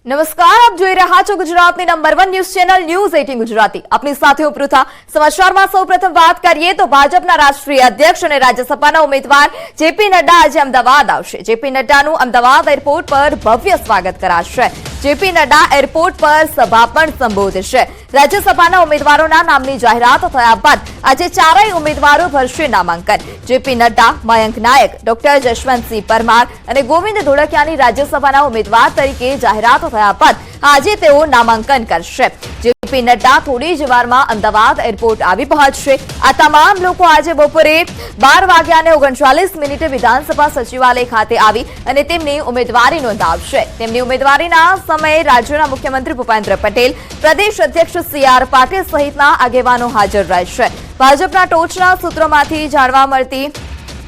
નમસ્કાર, આપ જોઈ રહ્યા છો ગુજરાતની number 1 news channel news 18 Gujarati. આપની સાથે હું પૃથા। સમાચારમાં સૌપ્રથમ વાત કરીએ તો ભાજપના રાષ્ટ્રીય અધ્યક્ષ અને રાજ્યસભાના ઉમેદવાર જેપી નડ્ડા આજે અમદાવાદ આવશે। જેપી નડ્ડાનું અમદાવાદ એરપોર્ટ પર ભવ્ય સ્વાગત કરાશે। જેપી નડ્ડા એરપોર્ટ પર સભા પણ સંબોધશે। રાજ્યસભાના ઉમેદવારોના નામની જાહેરાત થયા બાદ આજે ચારેય ઉમેદવારો ભરશે નામાંકન। જેપી નડ્ડા, મયંક નાયક, ડોક્ટર જશવંતસિંહ પરમાર અને ગોવિંદ ધોળકિયાની રાજ્યસભાના ઉમેદવાર તરીકે જાહેરાત થયા બાદ આજે તેઓ નામાંકન કરશે। જેપી નડ્ડા થોડી જ વારમાં અમદાવાદ એરપોર્ટ આવી પહોંચશે। આ તમામ લોકો આજે બપોરે 12:39 વિધાનસભા સચિવાલય ખાતે આવી અને તેમની ઉમેદવારી નોંધાવશે। તેમની ઉમેદવારીના સમયે રાજ્યના મુખ્યમંત્રી ભૂપેન્દ્ર પટેલ, પ્રદેશ અધ્યક્ષ CR પાટીલ સહિતના આગેવાનો હાજર રહેશે। ભાજપના ટોચના સૂત્રોમાંથી જાણવા મળતી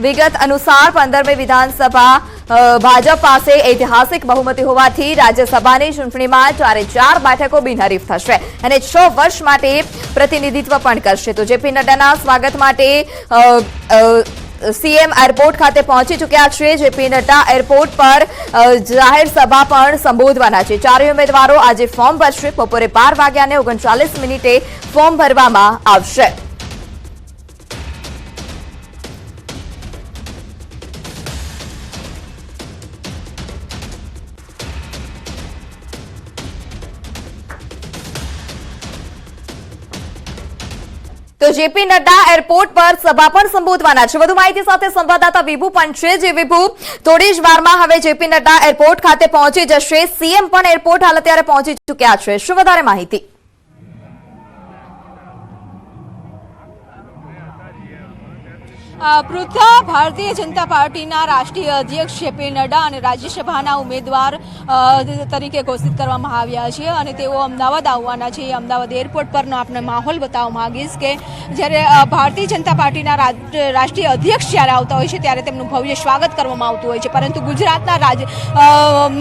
વિગત અનુસાર 15મી વિધાનસભા ભાજપ પાસે ઐતિહાસિક બહુમતી હોવાથી રાજ્યસભાની ચૂંટણીમાં 4 બેઠકો બિનહરીફ થશે અને 6 વર્ષ માટે પ્રતિનિધિત્વ પણ કરશે। તો જેપી નડ્ડાના સ્વાગત માટે સીએમ એરપોર્ટ ખાતે પહોંચી ચૂક્યા છે। જેપી નડ્ડા એરપોર્ટ પર જાહેર સભા પણ સંબોધવાના છે। ચારેય ઉમેદવારો આજે ફોર્મ ભરશે। બપોરે 12:39 ફોર્મ ભરવામાં આવશે। તો જેપી નડ્ડા એરપોર્ટ પર સભા પણ સંબોધવાના છે। વધુ માહિતી સાથે સંવાદદાતા વિભુ પણ છે। જે વિભુ, થોડી જ વારમાં હવે જેપી નડ્ડા એરપોર્ટ ખાતે પહોંચી જશે। સીએમ પણ એરપોર્ટ હાલ અત્યારે પહોંચી ચૂક્યા છે। શું વધારે માહિતી? પૃથા, ભારતીય જનતા પાર્ટીના રાષ્ટ્રીય અધ્યક્ષ જેપી નડ્ડા અને રાજ્યસભાના ઉમેદવાર તરીકે ઘોષિત કરવામાં આવ્યા છે અને તેઓ અમદાવાદ આવવાના છે। અમદાવાદ એરપોર્ટ પરનો આપણે માહોલ બતાવવા માંગીશ કે જ્યારે ભારતીય જનતા પાર્ટીના રાષ્ટ્રીય અધ્યક્ષ જ્યારે આવતા હોય છે ત્યારે તેમનું ભવ્ય સ્વાગત કરવામાં આવતું હોય છે, પરંતુ ગુજરાતના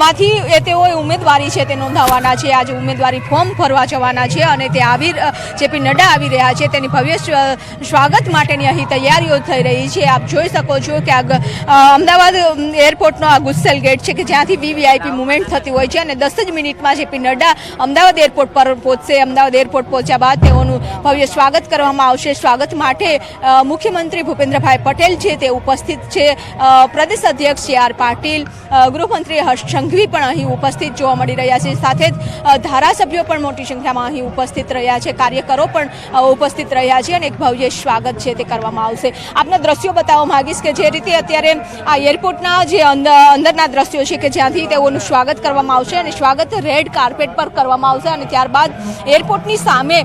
માંથી તેઓએ ઉમેદવારી છે તે નોંધાવવાના છે। આજે ઉમેદવારી ફોર્મ ભરવા જવાના છે અને તે જેપી નડ્ડા આવી રહ્યા છે। તેની ભવ્ય સ્વાગત માટેની અહીં તૈયારીઓ થઈ રહી છે। આપ જોઈ શકો છો કે અમદાવાદ એરપોર્ટનો આ ગુસ્સેલ ગેટ છે કે જ્યાંથી વીવીઆઈપી મુવમેન્ટ થતી હોય છે અને 10 જ મિનિટમાં જેપી નડ્ડા અમદાવાદ એરપોર્ટ પર પહોંચશે। અમદાવાદ એરપોર્ટ પહોંચ્યા બાદ તેઓનું ભવ્ય સ્વાગત કરવામાં આવશે। સ્વાગત માટે મુખ્યમંત્રી ભૂપેન્દ્રભાઈ પટેલ છે તે ઉપસ્થિત છે। પ્રદેશ અધ્યક્ષ CR પાટીલ, ગૃહમંત્રી હર્ષ સંઘવી પણ અહીં ઉપસ્થિત જોવા મળી રહ્યા છે। સાથે જ ધારાસભ્યો પણ મોટી સંખ્યામાં અહીં ઉપસ્થિત રહ્યા છે, કાર્યકરો પણ ઉપસ્થિત રહ્યા છે અને એક ભવ્ય સ્વાગત છે તે કરવામાં આવશે। આપને દ્રશ્યો બતાવવા માંગીશ કે જે રીતે અત્યારે આ એરપોર્ટના જે અંદરના દ્રશ્યો છે કે જ્યાંથી તેઓનું સ્વાગત કરવામાં આવશે અને સ્વાગત રેડ કાર્પેટ પર કરવામાં આવશે અને ત્યારબાદ એરપોર્ટની સામે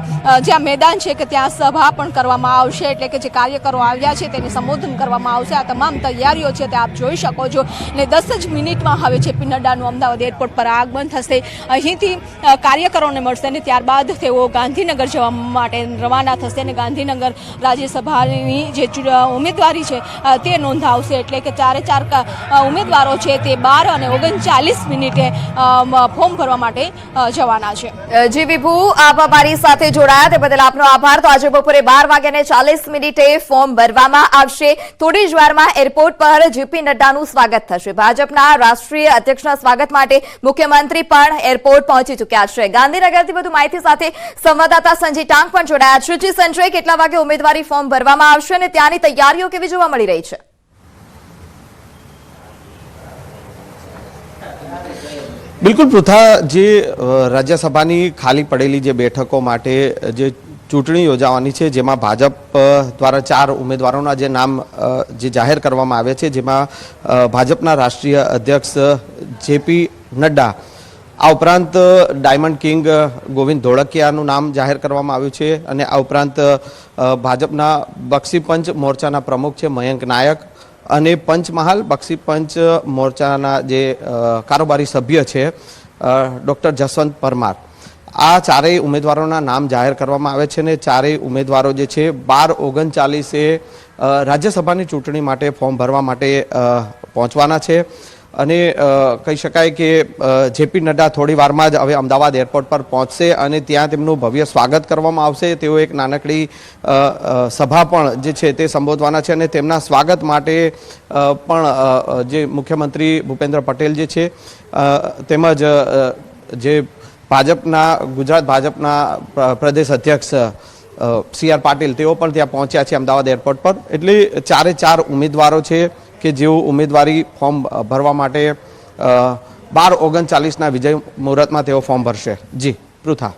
જ્યાં મેદાન છે કે ત્યાં સભા પણ કરવામાં આવશે, એટલે કે જે કાર્યકરો આવ્યા છે તેને સંબોધન કરવામાં આવશે। આ તમામ તૈયારીઓ છે તે આપ જોઈ શકો છો અને 10 જ મિનિટમાં હવે જેપી નડ્ડાનું અમદાવાદ એરપોર્ટ પર આગમન થશે। અહીંથી કાર્યકરોને મળશે અને ત્યારબાદ તેઓ ગાંધીનગર જવા માટે રવાના થશે અને ગાંધીનગર રાજ્યસભાની જે ઉમેદવારી છે તે નોંધાવશે, એટલે કે 4 ઉમેદવારો છે તે 12:39 ફોર્મ ભરવા માટે જવાના છે। જી વિભુ, આપ અમારી સાથે જોડાયા તે બદલ આપનો આભાર। તો આજે બપોરે 12:40 ફોર્મ ભરવામાં આવશે। થોડી જ વારમાં એરપોર્ટ પર જેપી નડ્ડાનું સ્વાગત થશે। ભાજપના રાષ્ટ્રીય અધ્યક્ષના સ્વાગત માટે મુખ્યમંત્રી પણ એરપોર્ટ પહોંચી ચૂક્યા છે। ગાંધીનગરથી વધુ માહિતી સાથે સંવાદદાતા સંજય ટાંક પણ જોડાયા છે। જી સંજય, કેટલા વાગે ઉમેદવારી ફોર્મ ભરવામાં આવશે અને ત્યાંની તૈયારીઓ કેવી જોવા મળી રહી છે? બિલકુલ પૃથા, જે રાજ્યસભાની ખાલી પડેલી જે બેઠકો માટે જે ચૂંટણી યોજાવાની છે જેમાં ભાજપ દ્વારા 4 ઉમેદવારોના જે નામ જે જાહેર કરવામાં આવે છે, જેમાં ભાજપના રાષ્ટ્રીય અધ્યક્ષ જેપી નડ્ડા, આ ઉપરાંત ડાયમંડ કિંગ ગોવિંદ ધોળકિયાનું નામ જાહેર કરવામાં આવ્યું છે અને આ ઉપરાંત ભાજપના બક્ષી પંચ મોરચાના પ્રમુખ છે મયંક નાયક અને પંચમહાલ બક્ષી પંચ મોરચાના જે કારોબારી સભ્ય છે ડોક્ટર જસવંત પરમાર, આ ચારેય ઉમેદવારોના નામ જાહેર કરવામાં આવે છે અને ચારેય ઉમેદવારો જે છે 12:39 રાજ્યસભાની ચૂંટણી માટે ફોર્મ ભરવા માટે પહોંચવાના છે। અને કહી શકાય કે જેપી નડ્ડા થોડી વારમાં જ હવે અમદાવાદ એરપોર્ટ પર પહોંચશે અને ત્યાં તેમનું ભવ્ય સ્વાગત કરવામાં આવશે। તેઓ એક નાનકડી સભા પણ જે છે તે સંબોધવાના છે અને તેમના સ્વાગત માટે પણ જે મુખ્યમંત્રી ભૂપેન્દ્ર પટેલ જે છે તેમજ જે ભાજપના ગુજરાત ભાજપના પ્રદેશ અધ્યક્ષ CR પાટીલ તેઓ પણ ત્યાં પહોંચ્યા છે અમદાવાદ એરપોર્ટ પર. એટલે ચારે ચાર ઉમેદવારો છે કે જેઓ ઉમેદવારી ફોર્મ ભરવા માટે 12:39ના વિજય મુહૂર્તમાં તેઓ ફોર્મ ભરશે. જી પૃથા.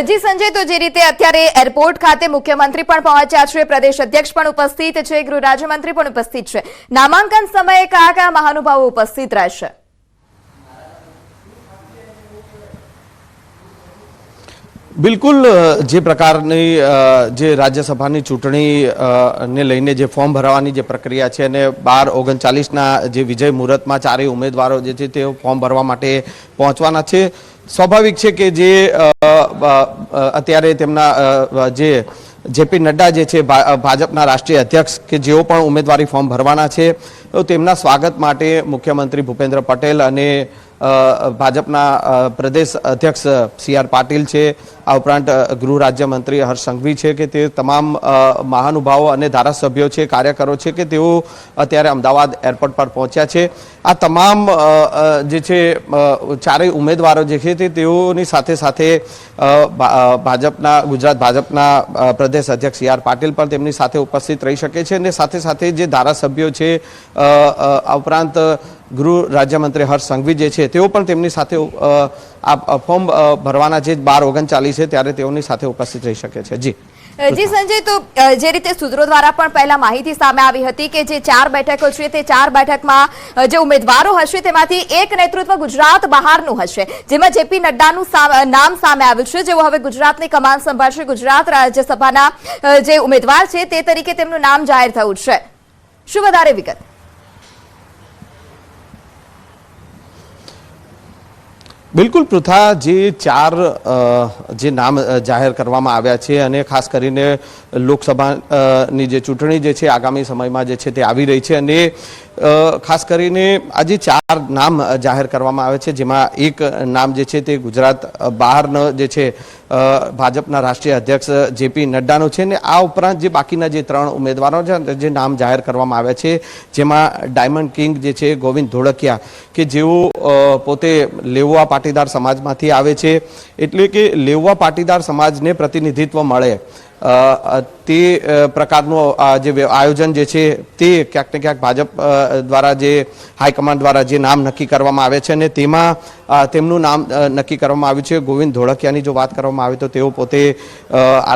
જી સંજય, તો જે રીતે અત્યારે એરપોર્ટ ખાતે મુખ્યમંત્રી પણ પહોંચ્યા છે, પ્રદેશ અધ્યક્ષ પણ ઉપસ્થિત છે, ગૃહ રાજ્યમંત્રી પણ ઉપસ્થિત છે, નામાંકન સમયે કયા કયા મહાનુભાવો ઉપસ્થિત રહેશે? બિલકુલ જે પ્રકારની જે રાજ્યસભાની ચૂંટણી ને લઈને જે ફોર્મ ભરવાની જે પ્રક્રિયા છે અને 12:39ના જે વિજય મુહૂર્તમાં ચારેય ઉમેદવારો જે છે તેઓ ફોર્મ ભરવા માટે પહોંચવાના છે. સ્વાભાવિક છે કે જે અત્યારે તેમના જે JP નડ્ડા જે છે ભાજપના રાષ્ટ્રીય અધ્યક્ષ કે જેઓ પણ ઉમેદવારી ફોર્મ ભરવાના છે, તો તેમના સ્વાગત માટે મુખ્યમંત્રી ભૂપેન્દ્ર પટેલ અને ભાજપના પ્રદેશ અધ્યક્ષ CR પાટીલ છે, આ ઉપરાંત ગૃહ રાજ્યમંત્રી હર્ષ સંઘવી છે કે તે તમામ મહાનુભાવો અને ધારાસભ્યો છે, કાર્યકરો છે કે તેઓ અત્યારે અમદાવાદ એરપોર્ટ પર પહોંચ્યા છે. આ તમામ જે છે ચારેય ઉમેદવારો જે છે તેઓની સાથે સાથે ભાજપના ગુજરાત ભાજપના પ્રદેશ અધ્યક્ષ CR પાટીલ પણ તેમની સાથે ઉપસ્થિત રહી શકે છે અને સાથે સાથે જે ધારાસભ્યો છે આ ઉપરાંત ગૃહ રાજ્યમંત્રી હર્ષ સંઘવી જે છે તેઓ પણ તેમની સાથે આ ફોર્મ ભરવાના જે 12:39 છે ત્યારે તેઓની સાથે ઉપસ્થિત રહી શકે છે. જી સંજય, તો જે રીતે સૂત્રો દ્વારા પણ પહેલા માહિતી સામે આવી હતી કે જે 4 બેઠકો છે તે 4 બેઠકમાં જે ઉમેદવારો હશે તેમાંથી એક નેતૃત્વ ગુજરાત બહારનું હશે, જેમાં JP નડ્ડાનું નામ સામે આવ્યું છે, જેઓ હવે ગુજરાતની કમાન સંભાળશે. ગુજરાત રાજ્યસભાના જે ઉમેદવાર છે તે તરીકે તેમનું નામ જાહેર થયું છે. શું વધારે વિગત? બિલકુલ પૃથા, જે 4 જે નામ જાહેર કરવામાં આવ્યા છે અને ખાસ કરીને લોકસભાની જે ચૂંટણી જે છે આગામી સમયમાં જે છે તે આવી રહી છે અને ખાસ કરીને આજે 4 નામ જાહેર કરવામાં આવે છે, જેમાં એક નામ જે છે તે ગુજરાત બહારનો જે છે ભાજપના રાષ્ટ્રીય અધ્યક્ષ JP નડ્ડાનો છે ને આ ઉપરાંત જે બાકીના જે 3 ઉમેદવારો છે જે નામ જાહેર કરવામાં આવ્યા છે, જેમાં ડાયમંડ કિંગ જે છે ગોવિંદ ધોળકિયા કે જેઓ પોતે લેઉવા પાટીદાર સમાજમાંથી આવે છે, એટલે કે લેઉવા પાટીદાર સમાજને પ્રતિનિધિત્વ મળે તે પ્રકારનું જે આયોજન જે છે તે ક્યાંક ને ક્યાંક ભાજપ દ્વારા જે હાઈકમાન્ડ દ્વારા જે નામ નક્કી કરવામાં આવે છે અને તેમાં તેમનું નામ નક્કી કરવામાં આવ્યું છે. ગોવિંદ ધોળકિયાની જો વાત કરવામાં આવે તો તેઓ પોતે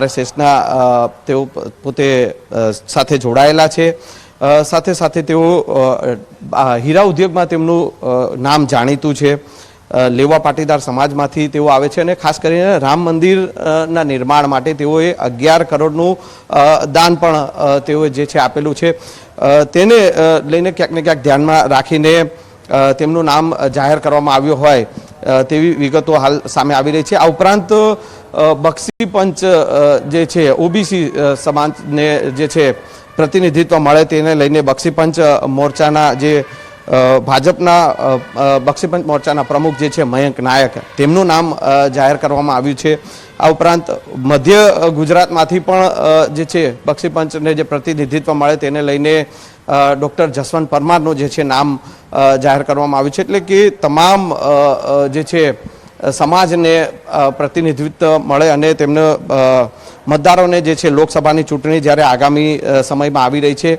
RSSના તેઓ પોતે સાથે જોડાયેલા છે, સાથે સાથે તેઓ હીરા ઉદ્યોગમાં તેમનું નામ જાણીતું છે. લેવા પાટીદાર સમાજમાંથી તેઓ આવે છે અને ખાસ કરીને રામ મંદિરના નિર્માણ માટે તેઓએ 11 કરોડનું દાન પણ તેઓએ જે છે આપેલું છે. તેને લઈને ક્યાંક ને ક્યાંક ધ્યાનમાં રાખીને તેમનું નામ જાહેર કરવામાં આવ્યું હોય તેવી વિગતો હાલ સામે આવી રહી છે. આ ઉપરાંત બક્ષી પંચ જે છે OBC સમાજને જે છે પ્રતિનિધિત્વ મળે તેને લઈને બક્ષી પંચ મોરચાના જે ભાજપના બક્ષીપંચ મોરચાના પ્રમુખ જે છે મયંક નાયક તેમનું નામ જાહેર કરવામાં આવ્યું છે. આ ઉપરાંત મધ્ય ગુજરાતમાંથી પણ જે છે બક્ષીપંચને જે પ્રતિનિધિત્વ મળે તેને લઈને ડૉક્ટર જસવંત પરમારનું જે છે નામ જાહેર કરવામાં આવ્યું છે. એટલે કે તમામ જે છે સમાજને પ્રતિનિધિત્વ મળે અને તેમને મતદારોને જે છે લોકસભાની ચૂંટણી જ્યારે આગામી સમયમાં આવી રહી છે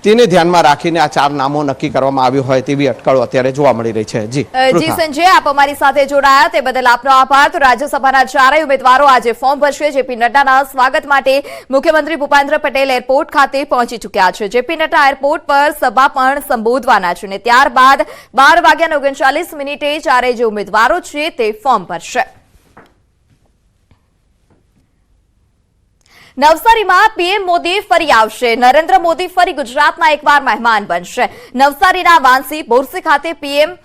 તેને ધ્યાનમાં રાખીને આ 4 નામો નક્કી કરવામાં આવ્યું હોય તેવી અટકળો અત્યારે જોવા મળી રહી છે. જી સંજય, આપ અમારી સાથે જોડાયા તે બદલ આપનો આભાર. તો રાજ્યસભાના 4 ઉમેદવારો આજે ફોર્મ ભરશે. JP નડ્ડાના સ્વાગત માટે મુખ્યમંત્રી ભૂપેન્દ્ર પટેલ એરપોર્ટ ખાતે પહોંચી ચૂક્યા છે. JP નડ્ડા એરપોર્ટ પર સભા પણ સંબોધવાના છે અને ત્યારબાદ 12:39 ચારેય જે ઉમેદવારો છે તે ફોર્મ ભરશે. નવસારીમાં PM મોદી ફરી આવશે. નરેન્દ્ર મોદી ફરી ગુજરાતના એકવાર મહેમાન બનશે. નવસારીના વાંસી બોરસી ખાતે PM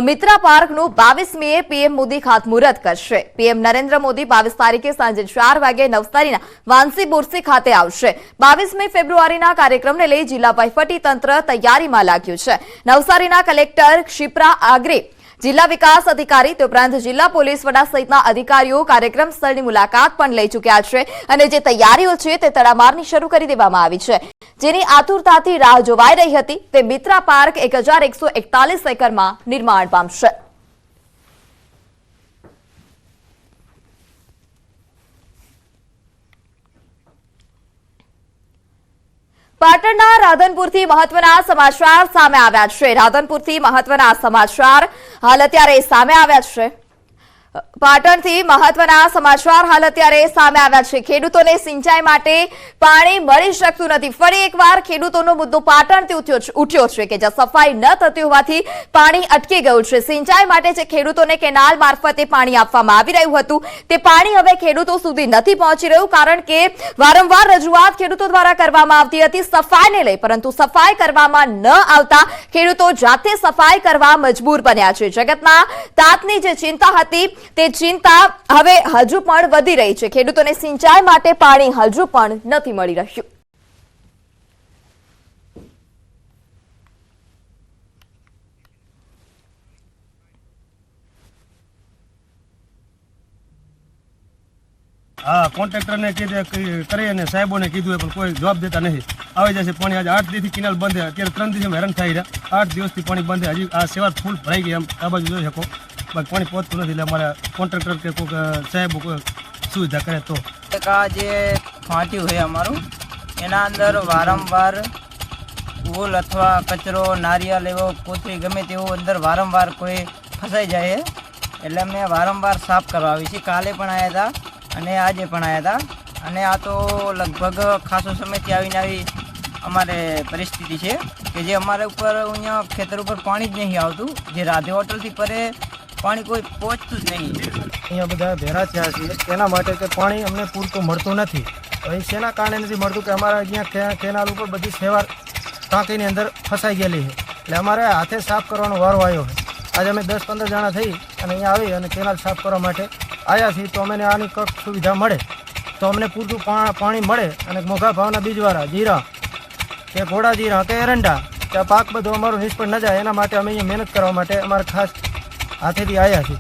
મિત્રા પાર્કનું 22મીએ PM મોદી ખાતમુહૂર્ત કરશે. PM નરેન્દ્ર મોદી 22 તારીખે સાંજે 4 વાગે નવસારીના વાંસી બોરસી ખાતે આવશે. 22મી ફેબ્રુઆરીના કાર્યક્રમને લઈ જિલ્લા વહીવટી તંત્ર તૈયારીમાં લાગ્યું છે. નવસારીના કલેક્ટર ક્ષિપ્રા આગરે, જિલ્લા વિકાસ અધિકારી તે ઉપરાંત જિલ્લા પોલીસ વડા સહિતના અધિકારીઓ કાર્યક્રમ સ્થળની મુલાકાત પણ લઈ ચૂક્યા છે અને જે તૈયારીઓ છે તે તડામારની શરૂ કરી દેવામાં આવી છે, જેની આતુરતાથી રાહ જોવાઈ રહી હતી તે મિત્રા પાર્ક 1141 એકરમાં નિર્માણ પામશે. પાટણના રાધનપુરથી મહત્વના સમાચાર સામે આવ્યા છે. રાધનપુરથી મહત્વના સમાચાર હાલ અત્યારે સામે આવ્યા છે. પાટણથી મહત્વના સમાચાર હાલ અત્યારે સામે આવ્યા છે. ખેડૂતોને સિંચાઈ માટે પાણી મળી શકતું નથી. ફરી એકવાર ખેડૂતોનો મુદ્દો પાટણથી ઉઠ્યો છે કે જ્યાં સફાઈ ન થતી હોવાથી પાણી અટકી ગયું છે. સિંચાઈ માટે જે ખેડૂતોને કેનાલ મારફતે પાણી આપવામાં આવી રહ્યું હતું તે પાણી હવે ખેડૂતો સુધી નથી પહોંચી રહ્યું, કારણ કે વારંવાર રજૂઆત ખેડૂતો દ્વારા કરવામાં આવતી હતી સફાઈને લઈ, પરંતુ સફાઈ કરવામાં ન આવતા ખેડૂતો જાતે સફાઈ કરવા મજબૂર બન્યા છે. જગતના તાતની જે ચિંતા હતી તે ચિંતા હવે હજુ પણ વધી રહી છે. ખેડૂતોને સિંચાઈ માટે પાણી હજુ પણ નથી મળી રહ્યું. હા, કોન્ટ્રાક્ટરને કરી અને સાહેબોને કીધું પણ કોઈ જવાબ દેતા નહીં. આવી જશે પાણી. આજે 8 દિવસથી કેનાલ બંધ છે. અત્યારે 3 દિવસ હેરાન થઈ રહ્યા. 8 દિવસથી પાણી બંધ છે. હજી આ સેવા ફૂલ ભરાઈ ગઈ. એમ આ બાજુ જોઈ શકો પાણી પહોંચતું નથી. એટલે અમારા કોન્ટ્રાક્ટર કે કોઈ સાહેબો કોઈ સુવિધા કરે તો. આ જે ફાટ્યું છે અમારું, એના અંદર વારંવાર ફૂલ અથવા કચરો, નારિયેળ એવો કોથળી ગમે તેવું અંદર વારંવાર કોઈ ફસાઈ જાય છે. એટલે અમે વારંવાર સાફ કરવા આવી છીએ. કાલે પણ આવ્યા હતા અને આજે પણ આવ્યા હતા. અને આ તો લગભગ ખાસો સમયથી આવીને આવી અમારે પરિસ્થિતિ છે કે જે અમારા ઉપર અહીંયા ખેતર ઉપર પાણી જ નહીં આવતું. જે રાધે હોટલથી પરે પાણી કોઈ પહોંચતું જ નહીં. અહીંયા બધા ભેરા થયા છીએ તેના માટે કે પાણી અમને પૂરતું મળતું નથી. હવે શેના કારણે નથી મળતું કે અમારા અહીંયા કેનાલ ઉપર બધી સેવા ટાંકીની અંદર ફસાઈ ગયેલી છે. એટલે અમારે હાથે સાફ કરવાનો વારો આવ્યો છે. આજે અમે 10-15 જણા થઈ અને અહીંયા આવી અને કેનાલ સાફ કરવા માટે આવ્યા છીએ. તો અમને આની કંઈક સુવિધા મળે તો અમને પૂરતું પાણી મળે અને મોંઘા ભાવના બીજવાળા જીરા કે ઘોડા જીરા કે એરંડા કે પાક બધો અમારો નિષ્ફળ ન જાય એના માટે અમે અહીંયા મહેનત કરવા માટે અમારે ખાસ હાથેથી આવ્યા છીએ.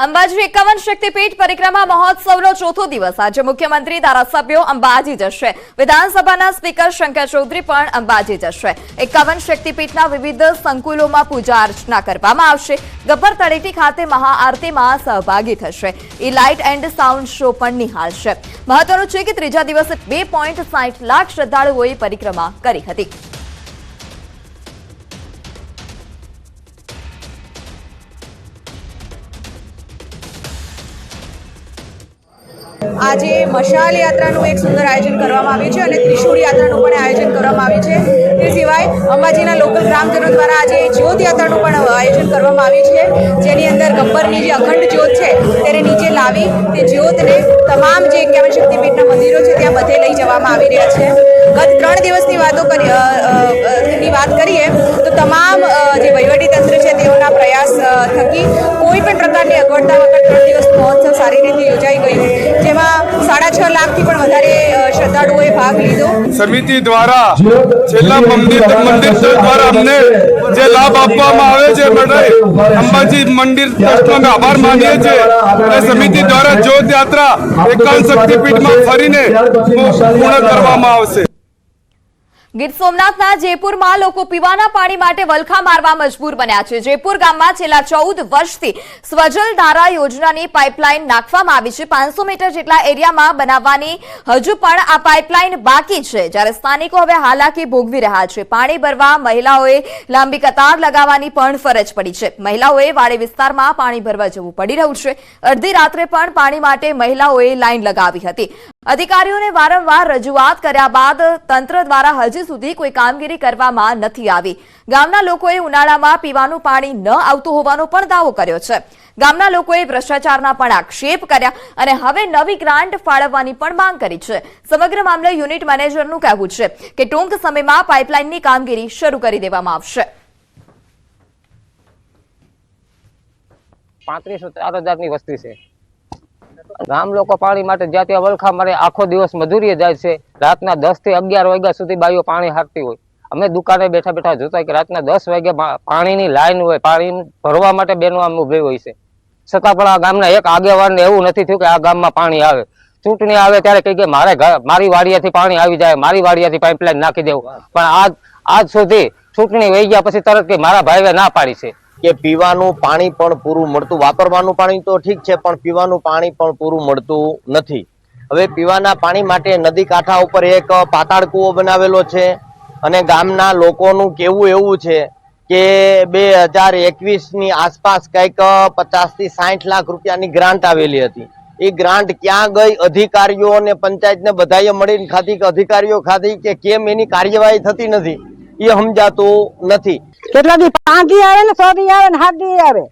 અંબાજી 51 શક્તિપીઠ પરિક્રમા મહોત્સવનો ચોથો દિવસ. આજે મુખ્યમંત્રી, ધારાસભ્યો અંબાજી જશે. વિધાનસભાના સ્પીકર શંકર ચૌધરી પણ અંબાજી જશે. 51 શક્તિપીઠના વિવિધ સંકુલોમાં પૂજા અર્ચના કરવામાં આવશે. ગબ્બર તળેટી ખાતે મહાઆરતીમાં સહભાગી થશે. ઈ લાઇટ એન્ડ સાઉન્ડ શો પણ નિહાળશે. મહત્વનું છે કે ત્રીજા દિવસે 2.60 લાખ શ્રદ્ધાળુઓએ પરિક્રમા કરી હતી. આજે મશાલ યાત્રાનું એક સુંદર આયોજન કરવામાં આવ્યું છે અને ત્રિશૂળ યાત્રાનું પણ આયોજન કરવામાં આવ્યું છે. તે સિવાય અંબાજીના લોકલ ગ્રામજનો દ્વારા આજે જ્યોત યાત્રાનું પણ આયોજન કરવામાં આવ્યું છે, જેની અંદર ગબ્બરની જે અખંડ જ્યોત છે તેને નીચે લાવી તે જ્યોતને તમામ જે 51 શક્તિપીઠના મંદિરો છે ત્યાં બધે લઈ જવામાં આવી રહ્યા છે. ગત 3 દિવસની વાત કરીએ તો તમામ જે વહીવટીતંત્ર છે તેઓના પ્રયાસ થકી કોઈ પણ પ્રકારની અગવડતા વગર 3 દિવસ મહોત્સવ સારી રીતે યોજાઈ ગયું, જેમાં 6.5 લાખથી પણ વધારે શ્રદ્ધાળુઓએ ભાગ લીધો. સમિતિ દ્વારા છેલ્લા મંદિર દ્વારા અમને જે લાભ આપવામાં આવે છે બધા અંબાજી મંદિર ટ્રસ્ટનો અમે આભાર માનીએ છીએ. અને સમિતિ દ્વારા જ્યોત યાત્રા 51 શક્તિપીઠમાં ફરીને પૂર્ણ કરવામાં આવશે. ગીર સોમનાથના જેપુરમાં લોકો પીવાના પાણી માટે વલખા મારવા મજબૂર બન્યા છે. જેપુર ગામમાં છેલ્લા 14 વર્ષથી સ્વજલ ધારા યોજનાની પાઇપલાઇન નાખવામાં આવી છે. 500 મીટર જેટલા એરિયામાં બનાવવાની હજુ પણ આ પાઇપલાઇન બાકી છે, જ્યારે સ્થાનિકો હવે હાલાકી ભોગવી રહ્યા છે. પાણી ભરવા મહિલાઓએ લાંબી કતાર લગાવવાની પણ ફરજ પડી છે. મહિલાઓએ વાડી વિસ્તારમાં પાણી ભરવા જવું પડી રહ્યું છે. અડધી રાત્રે પણ પાણી માટે મહિલાઓએ લાઇન લગાવી હતી. અધિકારીઓને વારંવાર રજૂઆત કર્યા બાદ તંત્ર દ્વારા હજી સુધી કોઈ કામગીરી કરવામાં નથી આવી. ગામના લોકોએ ઉનાળામાં પીવાનું પાણી ન આવતું હોવાનો પણ દાવો કર્યો છે. ગામના લોકોએ ભ્રષ્ટાચારના પણ આક્ષેપ કર્યા અને હવે નવી ગ્રાન્ટ ફાળવવાની પણ માંગ કરી છે. સમગ્ર મામલે યુનિટ મેનેજરનું કહેવું છે કે ટૂંક સમયમાં પાઇપલાઇનની કામગીરી શરૂ કરી દેવામાં આવશે. 35,000 વસ્તી છે. ગામ લોકો પાણી માટે જ્યાં ત્યાં વલખા મારે આખો દિવસ મજૂરીએ જાય છે. રાતના 10 થી 11 વાગ્યા સુધી બાઈઓ પાણી હાંકતી હોય. અમે દુકાને બેઠા બેઠા જોતા કે રાતના 10 વાગે પાણીની લાઈન હોય, પાણી ભરવા માટે બહેનો આમ ઉભી હોય છે. છતાં પણ આ ગામના એક આગેવાનને એવું નથી થયું કે આ ગામમાં પાણી આવે. ચૂંટણી આવે ત્યારે કહી કે મારી વાડિયાથી પાણી આવી જાય, મારી વાડિયાથી પાઇપલાઇન નાખી દેવું. પણ આજ સુધી ચૂંટણી વહી ગયા પછી તરત કે મારા ભાઈએ ના પાડી છે કે પીવાનું પાણી પણ પૂરું મળતું, વાપરવાનું પાણી તો ઠીક છે પણ પીવાનું પાણી પણ પૂરું મળતું નથી. હવે પીવાના પાણી માટે નદી કાંઠા ઉપર એક પાતાળ કૂવો બનાવેલો છે અને ગામના લોકોનું કેવું એવું છે કે 2021ની આસપાસ કંઈક 50 થી 60 લાખ રૂપિયાની ગ્રાન્ટ આવેલી હતી. એ ગ્રાન્ટ ક્યાં ગઈ, અધિકારીઓ અને પંચાયતને બધાએ મળીને ખાધી કે અધિકારીઓ ખાધી કે કેમ એની કાર્યવાહી થતી નથી એ સમજાતું નથી. કેટલા દી 5 દી આવે ને 6 દી આવે ને 7 દી આવે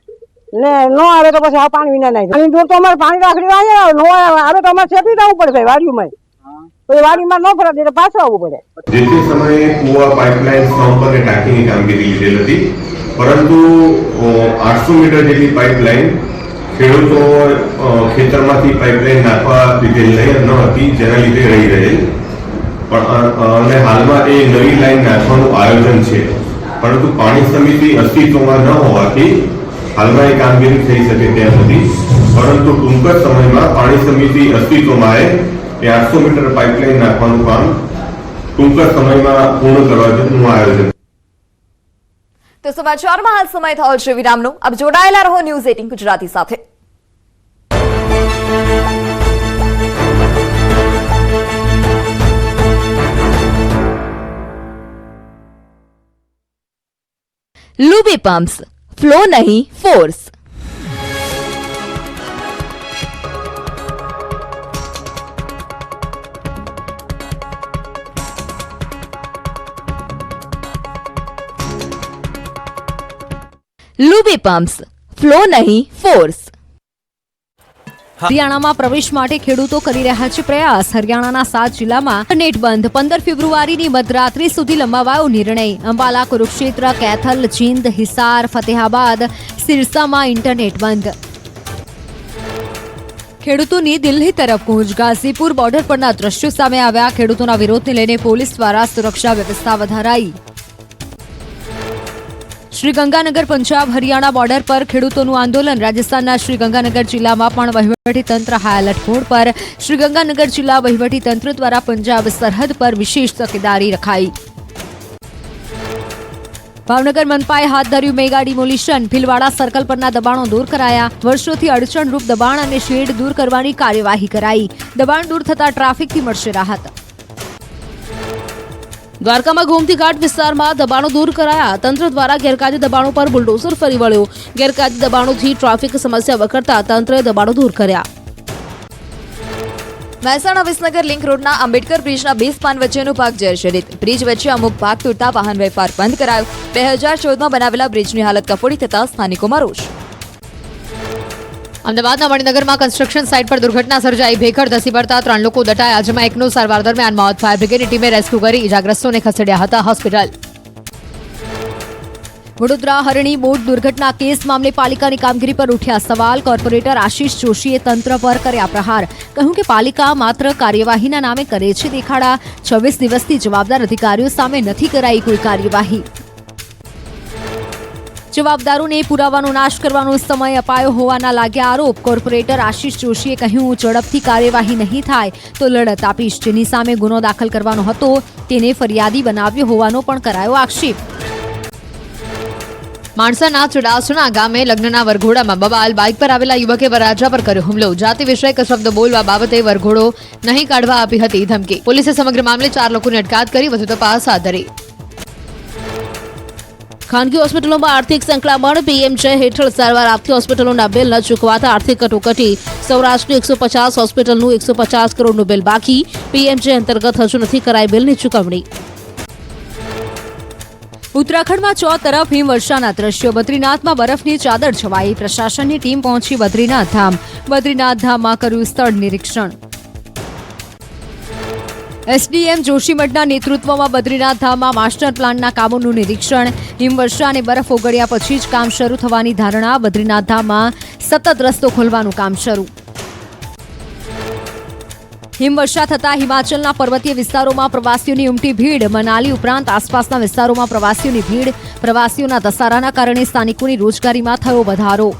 ને નો આવે તો પછી આ પાણી વિના નહીં. પાણી દૂર તો અમારે પાણી રાખડી આવે નો આવે તો અમારે છેટી જવું પડે ભાઈ વાડીમાં. તો વાડીમાં ન ફરત એટલે પાછું આવવું પડે. જે તે સમયે કુવા પાઇપલાઇન પંપ અને ટાંકીની કામગીરી લીધેલ હતી, પરંતુ 800 મીટર જેટલી પાઇપલાઇન ખેડૂતો ખેતરમાંથી પાઇપલાઇન નાખવા દીધેલ ન હતી, જેના લીધે રહી રહેલ. અને હાલમાં એ નવી લાઈન નાખવાનું આયોજન છે, પરંતુ પાણી સમિતિ અસ્તિત્વમાં ન હોવાથી હાલમાં એ કામગીરી થઈ શકે ત્યાં સુધી. પરંતુ ટૂંક જ સમયમાં પાણી સમિતિ અસ્તિત્વમાં આવે એ 800 મીટર પાઇપલાઇન નાખવાનું કામ ટૂંક જ સમયમાં પૂર્ણ કરવાનું આયોજન. તો સમાચારમાં હાલ સમય થયો છે વિરામનો. આપ જોડાયેલા રહો ન્યૂઝ 18 ગુજરાતી સાથે. લુબી પમ્પ્સ, ફ્લો નહીં ફોર્સ. લુબી પમ્પ્સ, ફ્લો નહીં ફોર્સ. હરિયાણામાં પ્રવેશ માટે ખેડૂતો કરી રહ્યા છે પ્રયાસ. હરિયાણાના 7 જિલ્લામાં નેટ બંધ. 15 ફેબ્રુઆરીની મધરાત્રિ સુધી લંબાવાયો નિર્ણય. અંબાલા, કુરુક્ષેત્ર, કેથલ, જીંદ, હિસાર, ફતેહાબાદ, સિરસામાં ઇન્ટરનેટ બંધ. ખેડૂતોની દિલ્હી તરફ કૂચ. ગાઝીપુર બોર્ડર પરના દ્રશ્યો સામે આવ્યા. ખેડૂતોના વિરોધને લઈને પોલીસ દ્વારા સુરક્ષા વ્યવસ્થા વધારાઈ. શ્રીગંગાનગર પંજાબ હરિયાણા બોર્ડર પર ખેડૂતોનું આંદોલન. રાજસ્થાનના શ્રીગંગાનગર જિલ્લામાં પણ વહીવટીતંત્ર હાઈ એલર્ટ મોડ પર. શ્રીગંગાનગર જિલ્લા વહીવટીતંત્ર દ્વારા પંજાબ સરહદ પર વિશેષ તકેદારી રખાઈ. ભાવનગર મનપાએ હાથ ધર્યું મેગા ડિમોલિશન. ભીલવાડા સર્કલ પરના દબાણો દૂર કરાયા. વર્ષોથી અડચણરૂપ દબાણ અને શેડ દૂર કરવાની કાર્યવાહી કરાઈ. દબાણ દૂર થતા ટ્રાફિકથી મળશે રાહત. દ્વારકામાં ગોમતી ઘાટ વિસ્તારમાં દબાણો દૂર કરાયા. તંત્ર દ્વારા ગેરકાયદે દબાણો પર બુલડોઝર ફરી વળ્યો. ગેરકાયદે દબાણોથી ટ્રાફિક સમસ્યા વકરતા તંત્રએ દબાણો દૂર કર્યા. મહેસાણા વિસનગર લિંક રોડના આંબેડકર બ્રિજના 2 સ્પાન વચ્ચેનો ભાગ જર્જરિત. બ્રિજ વચ્ચે અમુક ભાગ તૂટતા વાહન વ્યવહાર બંધ કરાયો. 2014માં બનાવેલા બ્રિજની હાલત કફોડી થતા સ્થાનિકોમાં રોષ. અમદાવાદના મણિનગરમાં કન્સ્ટ્રક્શન સાઇટ પર દુર્ઘટના સર્જાઈ. ભેખડ ધસી પડતા 3 લોકો દટાયા. જેમાં એકનું સારવાર દરમિયાન મોત. ફાયર બ્રિગેડની ટીમે રેસ્ક્યુ કરી ઇજાગ્રસ્તોને ખસેડ્યા હતા હોસ્પિટલ. વડોદરા હરણી બોટ દુર્ઘટના કેસ મામલે પાલિકાની કામગીરી પર ઉઠ્યા સવાલ. કોર્પોરેટર આશિષ જોશીએ તંત્ર પર કર્યા પ્રહાર. કહ્યું કે પાલિકા માત્ર કાર્યવાહીના નામે કરે છે દેખાડા. 26 દિવસથી જવાબદાર અધિકારીઓ સામે નથી કરાઈ કોઈ કાર્યવાહી. જવાબદારોને પુરાવાનો નાશ કરવાનો સમય અપાયો હોવાના લાગ્યા આરોપ. કોર્પોરેટર આશિષ જોશીએ કહ્યું, ઝડપથી કાર્યવાહી નહીં થાય તો લડત આપીશ. જેની સામે ગુનો દાખલ કરવાનો હતો તેને ફરિયાદી બનાવ્યો હોવાનો પણ કરાયો આક્ષેપ. માણસાના ચુડાસણા ગામે લગ્નના વરઘોડામાં બબાલ. બાઇક પર આવેલા યુવકે વરરાજા પર કર્યો હુમલો. જાતિ વિષયક શબ્દ બોલવા બાબતે વરઘોડો નહીં કાઢવા આપી હતી ધમકી. પોલીસે સમગ્ર મામલે 4 લોકોની અટકાયત કરી વધુ તપાસ હાથ ધરી. ખાનગી હોસ્પિટલોમાં આર્થિક સંકળામણ. પીએમજે હેઠળ સારવાર આપતી હોસ્પિટલોના બિલ ન ચૂકવાતા આર્થિક કટોકટી. સૌરાષ્ટ્રની 150 હોસ્પિટલનું 150 કરોડનું બિલ બાકી. પીએમજે અંતર્ગત હજુ નથી કરાઈ બિલની ચૂકવણી. ઉત્તરાખંડમાં 4 તરફ હિમવર્ષાના દ્રશ્યો. બદ્રીનાથમાં બરફની ચાદર છવાઈ. પ્રશાસનની ટીમ પહોંચી બદ્રીનાથ ધામ. બદ્રીનાથ ધામમાં કર્યું સ્થળ નિરીક્ષણ. એસડીએમ જોશીમઠના નેતૃત્વમાં બદ્રીનાથ ધામમાં માસ્ટર પ્લાનના કામોનું નિરીક્ષણ. હિમવર્ષા અને બરફ ઓગળ્યા પછી જ કામ શરૂ થવાની ધારણા. બદ્રીનાથ ધામમાં સતત રસ્તો ખોલવાનું કામ શરૂ. હિમવર્ષા થતાં હિમાચલના પર્વતીય વિસ્તારોમાં પ્રવાસીઓની ઉમટી ભીડ. મનાલી ઉપરાંત આસપાસના વિસ્તારોમાં પ્રવાસીઓની ભીડ. પ્રવાસીઓના ધસારાના કારણે સ્થાનિકોની રોજગારીમાં થયો વધારો.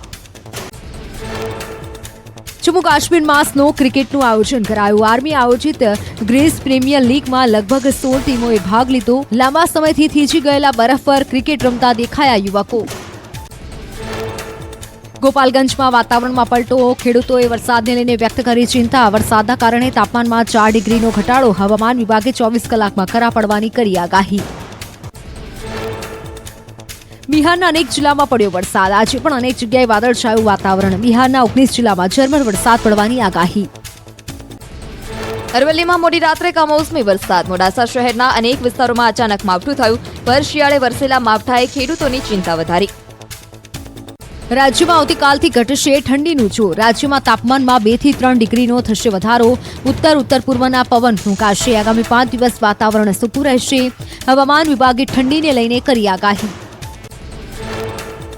જમ્મુ કાશ્મીરમાં સ્નો ક્રિકેટનું આયોજન કરાયું. આર્મી આયોજિત ગ્રેસ પ્રીમિયર લીગમાં લગભગ 16 ટીમોએ ભાગ લીધો. લાંબા સમયથી થીજી ગયેલા બરફ પર ક્રિકેટ રમતા દેખાયા યુવકો. ગોપાલગંજમાં વાતાવરણમાં પલટો, ખેડૂતોએ વરસાદને લઈને વ્યક્ત કરી ચિંતા. વરસાદના કારણે તાપમાનમાં 4 ડિગ્રીનો ઘટાડો. હવામાન વિભાગે 24 કલાકમાં કરા પડવાની કરી આગાહી. બિહારના અનેક જિલ્લામાં પડ્યો વરસાદ. આજે પણ અનેક જગ્યાએ વાદળછાયું વાતાવરણ. બિહારના 19 જિલ્લામાં ઝરમર વરસાદ પડવાની આગાહી. અરવલ્લીમાં મોડી રાત્રે કમોસમી વરસાદ. મોડાસા શહેરના અનેક વિસ્તારોમાં અચાનક માવઠું થયું. ભર શિયાળે વરસેલા માવઠાએ ખેડૂતોની ચિંતા વધારી. રાજ્યમાં આવતીકાલથી ઘટશે ઠંડીનું જોર. રાજ્યમાં તાપમાનમાં 2 થી 3 ડિગ્રીનો થશે વધારો. ઉત્તર પૂર્વના પવન ફૂંકાશે. આગામી 5 દિવસ વાતાવરણ સૂકું રહેશે. હવામાન વિભાગે ઠંડીને લઈને કરી આગાહી.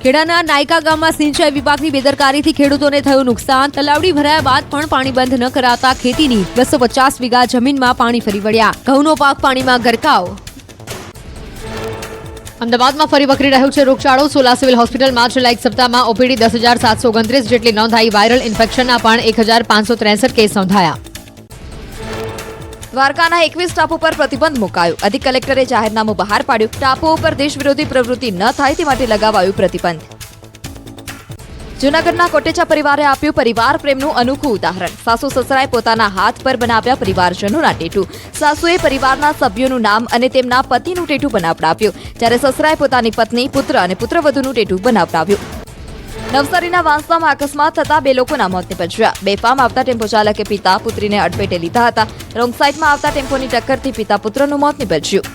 ખેડાના નાયકા ગામમાં સિંચાઈ વિભાગની બેદરકારીથી ખેડૂતોને થયું નુકસાન. તલાવડી ભરાયા બાદ પણ પાણી બંધ ન કરાતા ખેતીની 250 વીઘા જમીનમાં પાણી ફરી વળ્યા. ઘઉંનો પાક પાણીમાં ગરકાવ. અમદાવાદમાં ફરી વકરી રહ્યો છે રોગચાળો. સોલા સિવિલ હોસ્પિટલમાં છેલ્લા એક સપ્તાહમાં ઓપીડી 10,729 જેટલી નોંધાઈ. વાયરલ ઇન્ફેક્શનના પણ 1,563 કેસ નોંધાયા. દ્વારકાના 21 ટાપુ પર પ્રતિબંધ મુકાયો. અધિક કલેક્ટરે જાહેરનામું બહાર પાડ્યું. ટાપુઓ પર દેશ વિરોધી પ્રવૃત્તિ ન થાય તે માટે લગાવાયું પ્રતિબંધ. જૂનાગઢના કોટેચા પરિવારે આપ્યું પરિવાર પ્રેમનું અનોખું ઉદાહરણ. સાસુ સસરાએ પોતાના હાથ પર બનાવ્યા પરિવારજનોના ટેટુ. સાસુએ પરિવારના સભ્યોનું નામ અને તેમના પતિનું ટેટુ બનાવડાવ્યું, જ્યારે સસરાએ પોતાની પત્ની, પુત્ર અને પુત્રવધુનું ટેટુ બનાવડાવ્યું. નવસારીના વાંસદામાં અકસ્માત થતા 2 લોકોના મોત નીપજ્યા. બેફામ આવતા ટેમ્પો ચાલકે પિતા પુત્રીને અડફેટે લીધા હતા. રોંગ સાઈડમાં આવતા ટેમ્પોની ટક્કરથી પિતા પુત્રનું મોત નીપજ્યું.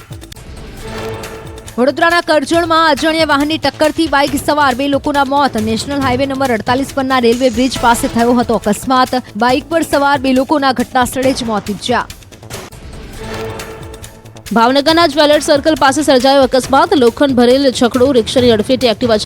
વડોદરાના કરજણમાં અજાણ્યા વાહનની ટક્કરથી બાઇક સવાર 2 લોકોના મોત. નેશનલ હાઈવે નંબર 48 પરના રેલવે બ્રિજ પાસે થયો હતો અકસ્માત. બાઇક પર સવાર 2 લોકોના ઘટના સ્થળે જ મોત નીપજ્યા. ભાવનગરના જ્વેલર સર્કલ પાસે સર્જાયો અકસ્માત. લોખંડ ભરેલ છકડો રિક્ષાની અડફેટે એક્ટિવા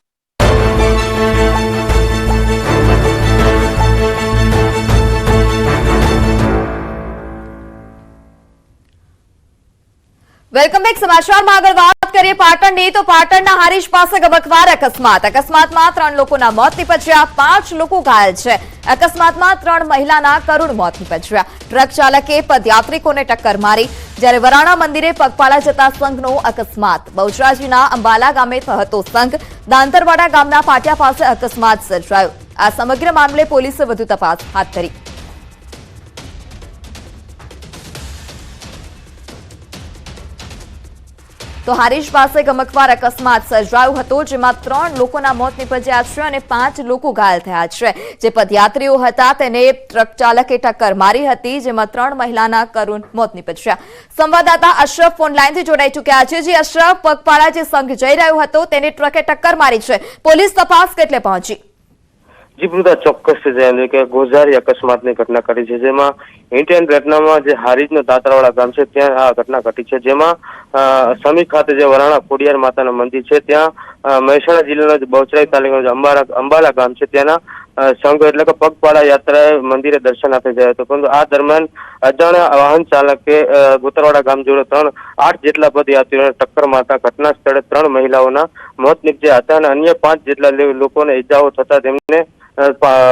વેલકમ બેક. સમાચારમાં આગળ વાત કરીએ પાટણની, તો પાટણના હારીજ પાસે ગમખ્વાર અકસ્માત. અકસ્માતમાં 3 લોકોના મોત નીપજ્યા. 5 લોકો ઘાયલ છે. અકસ્માતમાં 3 મહિલાના કરુણ મોત નીપજ્યા. ટ્રક ચાલકે પદયાત્રિકોને ટક્કર મારી, જ્યારે વરાણા મંદિરે પગપાળા જતા સંઘનો અકસ્માત. બહુચરાજીના અંબાલા ગામે હતો સંઘ. દાંતરવાડા ગામના પાટિયા પાસે અકસ્માત સર્જાયો. આ સમગ્ર મામલે પોલીસે વધુ તપાસ હાથ ધરી. તો હારીજ પાસે ગમખ્વાર અકસ્માત સર્જાયો હતો, જેમાં 3 લોકોના મોત નીપજ્યા છે અને 5 લોકો ઘાયલ થયા છે. જે પદયાત્રીઓ હતા તેને ટ્રક ચાલકે ટક્કર મારી હતી, જેમાં 3 મહિલાના કરુણ મોત નીપજ્યા. સંવાદદાતા અશરફ ફોન લાઈનથી જોડાઈ ચૂક્યા છે. જે અશરફ, પગપાળા જે સંઘ જઈ રહ્યો હતો તેને ટ્રકે ટક્કર મારી છે. પોલીસ તપાસ કેટલે પહોંચી? જી પૃથા, ચોક્કસ છે કે ગોઝારી અકસ્માતની ઘટના ઘટી છે, જેમાં ઇન્ડિયન ઘટનામાં જે હારીજનું દાંતરવાડા ગામ છે ત્યાં આ ઘટના ઘટી છે. જેમાં સમી ખાતે જે વરાણા ખોડિયાર માતાના મંદિર છે ત્યાં મહેસાણા જિલ્લાનો જે બહુચરાજી તાલુકાનો જે અંબાલા ગામ છે ત્યાંના સંઘ એટલે કે પગપાળા યાત્રાએ મંદિરે દર્શનાર્થે ગયા હતો. પરંતુ આ દરમિયાન અજાણ્યા વાહન ચાલકે ગોતરવાડા ગામ જોડે 8 જેટલા પદયાત્રીઓને ટક્કર મારતા ઘટના સ્થળે 3 મહિલાઓના મોત નીપજ્યા હતા અને અન્ય 5 જેટલા લોકોને ઈજાઓ થતા તેમને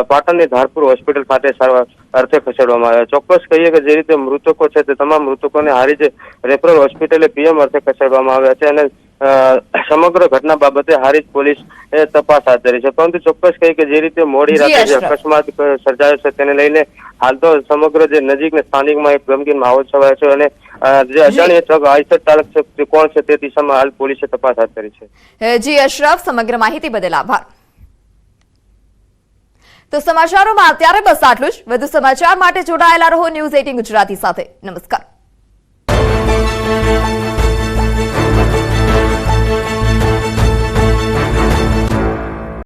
પાટણની ધારપુર હોસ્પિટલ ખાતે સારવાર અર્થે ખસેડવામાં આવ્યા. ચોક્કસ કહીએ કે જે રીતે મૃતકો છે તે તમામ મૃતકોને હારીજ રેફરલ હોસ્પિટલે પીએમ અર્થે ખસેડવામાં આવ્યા છે અને સમગ્ર ઘટના બાબતે હારીજ પોલીસ તપાસ હાથ ધરી છે. પરંતુ ચોક્કસ કહીએ કે જે રીતે મોડી રાત્રે જે અકસ્માત સર્જાયો છે તેને લઈને હાલ તો સમગ્ર જે નજીકના સ્થાનિકમાં એક ગમગીન માહોલ છવાયો છે અને જે અજાણ્યા ટ્રક આઈસર ચાલક છે તે કોણ છે તે દિશામાં હાલ પોલીસે તપાસ હાથ ધરી છે. જી અશરફ, સમગ્ર માહિતી બદલ આભાર. તો સમાચારોમાં અત્યારે બસ આટલું જ. વધુ સમાચાર માટે જોડાયેલા રહો ન્યૂઝ 18 ગુજરાતી સાથે. નમસ્કાર.